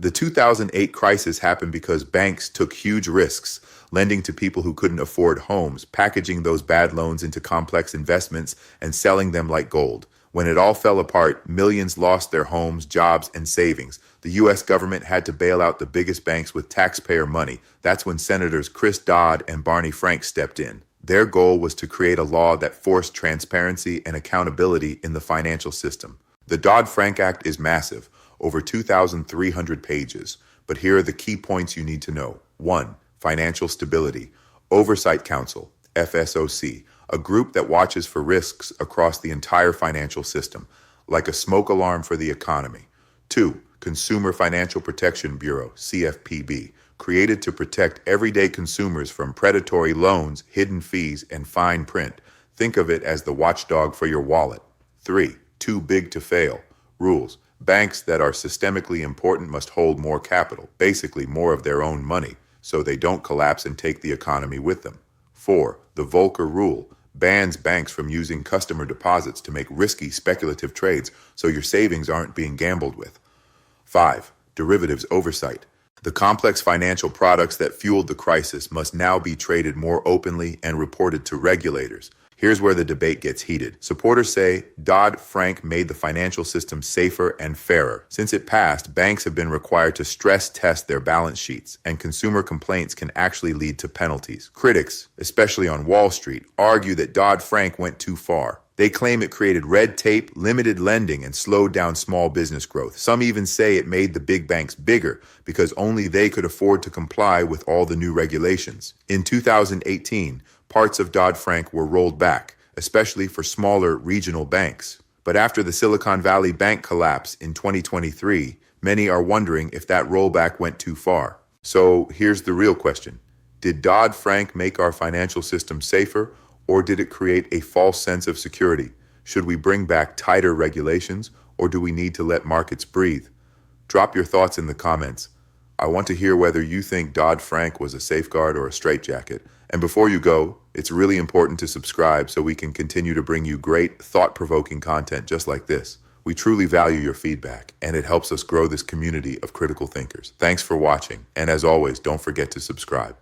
The 2008 crisis happened because banks took huge risks, lending to people who couldn't afford homes, packaging those bad loans into complex investments, and selling them like gold. When it all fell apart, millions lost their homes, jobs, and savings. The U.S. government had to bail out the biggest banks with taxpayer money. That's when Senators Chris Dodd and Barney Frank stepped in. Their goal was to create a law that forced transparency and accountability in the financial system. The Dodd-Frank Act is massive, over 2,300 pages. But here are the key points you need to know. 1. Financial stability. Oversight Council, FSOC, a group that watches for risks across the entire financial system, like a smoke alarm for the economy. 2. Consumer Financial Protection Bureau, CFPB, created to protect everyday consumers from predatory loans, hidden fees, and fine print. Think of it as the watchdog for your wallet. 3. Too big to fail. Rules. Banks that are systemically important must hold more capital, basically more of their own money, so they don't collapse and take the economy with them. 4. The Volcker Rule bans banks from using customer deposits to make risky speculative trades so your savings aren't being gambled with. 5. Derivatives oversight. The complex financial products that fueled the crisis must now be traded more openly and reported to regulators. Here's where the debate gets heated. Supporters say Dodd-Frank made the financial system safer and fairer. Since it passed, banks have been required to stress test their balance sheets, and consumer complaints can actually lead to penalties. Critics, especially on Wall Street, argue that Dodd-Frank went too far. They claim it created red tape, limited lending, and slowed down small business growth. Some even say it made the big banks bigger because only they could afford to comply with all the new regulations. In 2018, parts of Dodd-Frank were rolled back, especially for smaller regional banks. But after the Silicon Valley Bank collapse in 2023, many are wondering if that rollback went too far. So here's the real question. Did Dodd-Frank make our financial system safer, or did it create a false sense of security? Should we bring back tighter regulations, or do we need to let markets breathe? Drop your thoughts in the comments. I want to hear whether you think Dodd-Frank was a safeguard or a straitjacket. And before you go, it's really important to subscribe so we can continue to bring you great, thought-provoking content just like this. We truly value your feedback, and it helps us grow this community of critical thinkers. Thanks for watching, and as always, don't forget to subscribe.